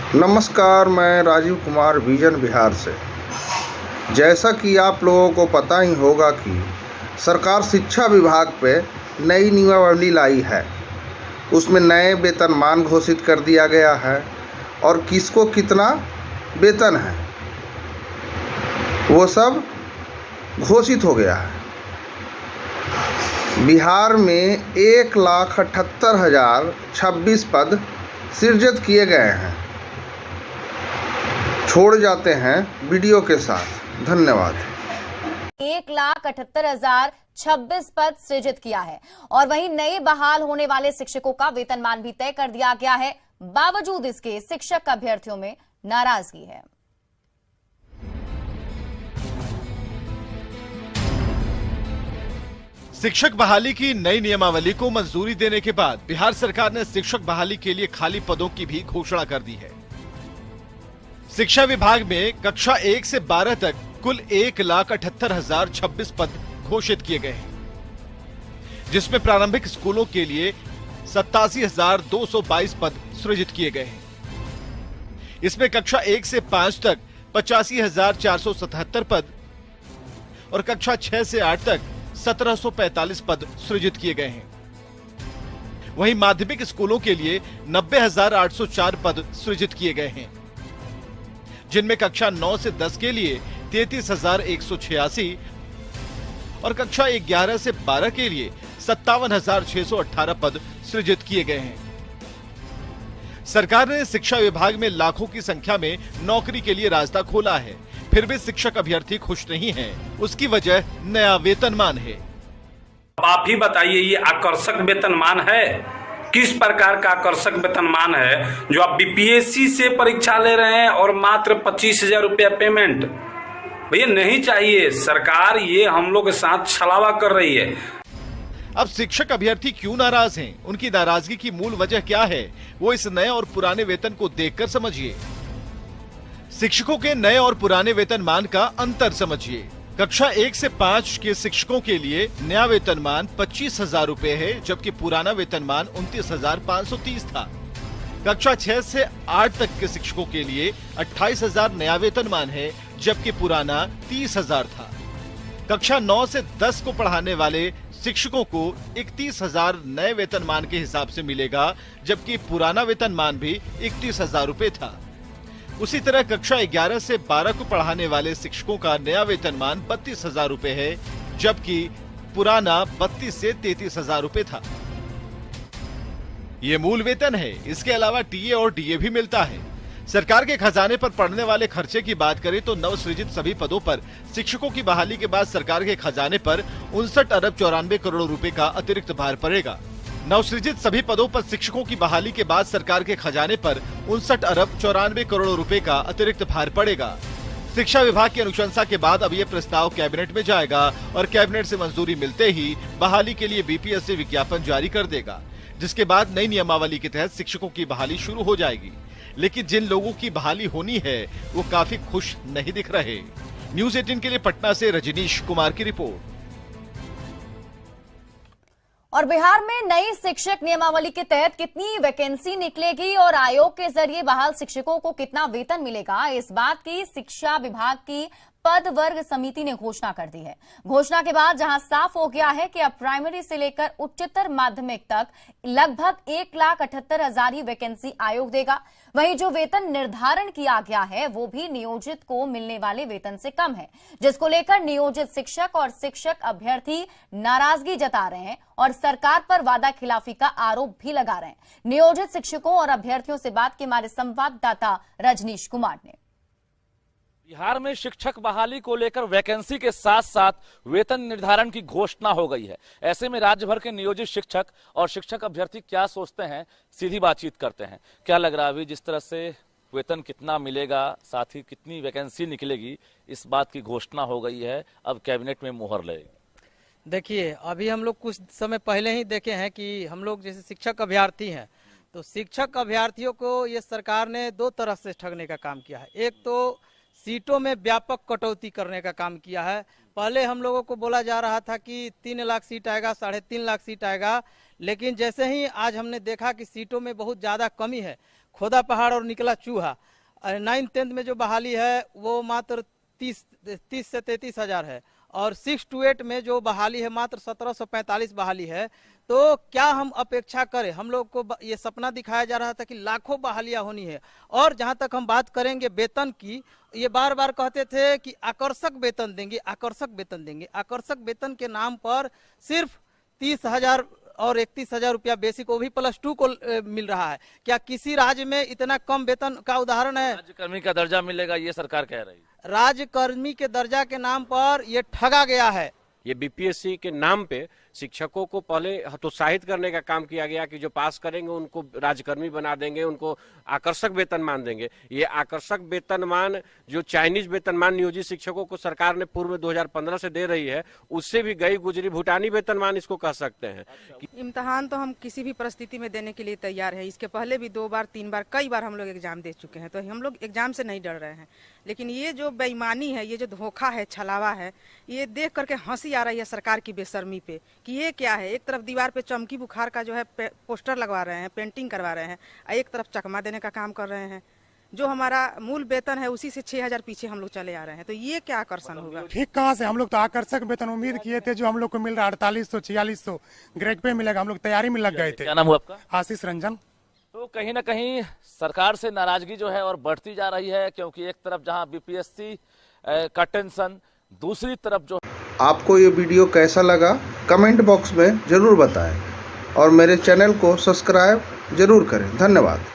नमस्कार, मैं राजीव कुमार विजन बिहार से। जैसा कि आप लोगों को पता ही होगा कि सरकार शिक्षा विभाग पे नई नियमावली लाई है। उसमें नए वेतनमान घोषित कर दिया गया है और किसको कितना वेतन है वो सब घोषित हो गया है। बिहार में 1,78,026 पद सृजित किए गए हैं। छोड़ जाते हैं वीडियो के साथ। धन्यवाद। 1,78,026 पद सृजित किया है और वहीं नए बहाल होने वाले शिक्षकों का वेतनमान भी तय कर दिया गया है। बावजूद इसके शिक्षक अभ्यर्थियों में नाराजगी है। शिक्षक बहाली की नई नियमावली को मंजूरी देने के बाद बिहार सरकार ने शिक्षक बहाली के लिए खाली पदों की भी घोषणा कर दी है। शिक्षा विभाग में कक्षा 1 से 12 तक कुल 1,78,026 पद घोषित किए गए हैं, जिसमें प्रारंभिक स्कूलों के लिए 87,222 पद सृजित किए गए हैं। इसमें कक्षा 1 से 5 तक 85,477 पद और कक्षा 6 से 8 तक 1,745 पद सृजित किए गए हैं। वहीं माध्यमिक स्कूलों के लिए 90,804 पद सृजित किए गए हैं, जिनमें कक्षा 9 से 10 के लिए 33,186 और कक्षा 11 से 12 के लिए 57,618 पद सृजित किए गए हैं। सरकार ने शिक्षा विभाग में लाखों की संख्या में नौकरी के लिए रास्ता खोला है, फिर भी शिक्षक अभ्यर्थी खुश नहीं हैं। उसकी वजह नया वेतनमान है। आप ही बताइए, ये आकर्षक वेतनमान है? किस प्रकार का आकर्षक वेतनमान है जो आप बीपीएससी से परीक्षा ले रहे हैं और मात्र 25,000 रुपया पेमेंट? भैया नहीं चाहिए। सरकार ये हम लोग के साथ छलावा कर रही है। अब शिक्षक अभ्यर्थी क्यों नाराज हैं? उनकी नाराजगी की मूल वजह क्या है, वो इस नए और पुराने वेतन को देखकर समझिए। शिक्षकों के नए और पुराने वेतनमान का अंतर समझिए। कक्षा 1 से 5 के शिक्षकों के लिए नया वेतनमान 25,000 रुपए है, जबकि पुराना वेतनमान 29,530 था। कक्षा 6 से 8 तक के शिक्षकों के लिए 28,000 नया वेतनमान है, जबकि पुराना 30,000 था। कक्षा 9 से 10 को पढ़ाने वाले शिक्षकों को 31,000 नए वेतनमान के हिसाब से मिलेगा, जबकि पुराना वेतनमान भी 31,000 रुपए था। उसी तरह कक्षा 11 से 12 को पढ़ाने वाले शिक्षकों का नया वेतनमान 32,000 रुपए है, जबकि पुराना 32 से 33,000 रुपए था। ये मूल वेतन है। इसके अलावा टीए और डीए भी मिलता है। सरकार के खजाने पर पड़ने वाले खर्चे की बात करें तो नवसृजित सभी पदों पर शिक्षकों की बहाली के बाद सरकार के खजाने पर 59 अरब 94 करोड़ रुपए का अतिरिक्त भार पड़ेगा। नवसृजित सभी पदों पर शिक्षकों की बहाली के बाद सरकार के खजाने पर 59 अरब 94 करोड़ रुपए का अतिरिक्त भार पड़ेगा। शिक्षा विभाग की अनुशंसा के बाद अब यह प्रस्ताव कैबिनेट में जाएगा और कैबिनेट से मंजूरी मिलते ही बहाली के लिए बीपीएससी विज्ञापन जारी कर देगा, जिसके बाद नई नियमावली के तहत शिक्षकों की बहाली शुरू हो जाएगी। लेकिन जिन लोगों की बहाली होनी है वो काफी खुश नहीं दिख रहे। न्यूज़ 18 के लिए पटना से रजनीश कुमार की रिपोर्ट। और बिहार में नई शिक्षक नियमावली के तहत कितनी वैकेंसी निकलेगी और आयोग के जरिए बहाल शिक्षकों को कितना वेतन मिलेगा, इस बात की शिक्षा विभाग की पद वर्ग समिति ने घोषणा कर दी है। घोषणा के बाद जहां साफ हो गया है कि अब प्राइमरी से लेकर उच्चतर माध्यमिक तक लगभग 1,78,000 ही वैकेंसी आयोग देगा। वहीं जो वेतन निर्धारण किया गया है वो भी नियोजित को मिलने वाले वेतन से कम है, जिसको लेकर नियोजित शिक्षक और शिक्षक अभ्यर्थी नाराजगी जता रहे हैं और सरकार पर वादा खिलाफी का आरोप भी लगा रहे हैं। नियोजित शिक्षकों और अभ्यर्थियों से बात की हमारे संवाददाता रजनीश कुमार ने। बिहार में शिक्षक बहाली को लेकर वैकेंसी के साथ साथ वेतन निर्धारण की घोषणा हो गई है। ऐसे में राज्य भर के नियोजित शिक्षक और शिक्षक अभ्यर्थी क्या सोचते हैं, सीधी बातचीत करते हैं। क्या लग रहा है अभी जिस तरह से वेतन कितना मिलेगा, साथ ही कितनी वैकेंसी निकलेगी, इस बात की घोषणा हो गई है, अब कैबिनेट में मुहर लगेगी। देखिए, अभी हम लोग कुछ समय पहले ही देखे हैं कि हम लोग जैसे शिक्षक अभ्यर्थी हैं, तो शिक्षक अभ्यर्थियों को ये सरकार ने दो तरह से ठगने का काम किया है। एक तो सीटों में व्यापक कटौती करने का काम किया है। पहले हम लोगों को बोला जा रहा था कि 3 लाख सीट आएगा, 3.5 लाख सीट आएगा, लेकिन जैसे ही आज हमने देखा कि सीटों में बहुत ज़्यादा कमी है, खोदा पहाड़ और निकला चूहा। 9th 10th में जो बहाली है वो मात्र 30 से 33 हजार है, और 6 to 8 में जो बहाली है मात्र 1745 बहाली है। तो क्या हम अपेक्षा करें? हम लोग को ये सपना दिखाया जा रहा था कि लाखों बहालियां होनी है। और जहां तक हम बात करेंगे वेतन की, ये बार बार कहते थे कि आकर्षक वेतन देंगे, आकर्षक वेतन देंगे। आकर्षक वेतन के नाम पर सिर्फ 30,000 और 31,000 रुपया बेसिक, वो भी +2 को मिल रहा है। क्या किसी राज्य में इतना कम वेतन का उदाहरण है? राज्यकर्मी का दर्जा मिलेगा, ये सरकार कह रही है। राज्यकर्मी के दर्जा के नाम पर ये ठगा गया है। ये बीपीएससी के नाम पे शिक्षकों को पहले हतोत्साहित करने का काम किया गया कि जो पास करेंगे उनको राज्यकर्मी बना देंगे, उनको आकर्षक वेतनमान देंगे। ये आकर्षक वेतनमान जो चाइनीज वेतनमान नियोजित शिक्षकों को सरकार ने पूर्व में 2015 से दे रही है, उससे भी गई गुजरी भूटानी वेतनमान इसको कह सकते हैं। इम्तिहान तो हम किसी भी परिस्थिति में देने के लिए तैयार है। इसके पहले भी 2 बार 3 बार कई बार हम लोग एग्जाम दे चुके हैं, तो हम लोग एग्जाम से नहीं डर रहे हैं। लेकिन ये जो बेईमानी है, ये जो धोखा है, छलावा है, ये देख करके हंसी आ रही है सरकार की बेशर्मी पे कि ये क्या है। एक तरफ दीवार पे चमकी बुखार का जो है पोस्टर लगवा रहे हैं, पेंटिंग करवा रहे हैं, एक तरफ चकमा देने का काम कर रहे हैं। जो हमारा मूल वेतन है उसी से 6,000 पीछे हम लोग चले आ रहे हैं, तो ये क्या आकर्षण होगा? ठीक कहाँ से? हम लोग तो आकर्षक वेतन उम्मीद किए थे, जो हम लोग को मिल रहा 4800 4600 ग्रेड पे मिलेगा। हम लोग तैयारी में लग गए थे। क्या नाम हुआ आपका? आशीष रंजन। तो कहीं ना कहीं सरकार से नाराजगी जो है और बढ़ती जा रही है, क्योंकि एक तरफ जहां बीपीएससी का टेंशन, दूसरी तरफ जो आपको ये वीडियो कैसा लगा कमेंट बॉक्स में ज़रूर बताएं और मेरे चैनल को सब्सक्राइब ज़रूर करें। धन्यवाद।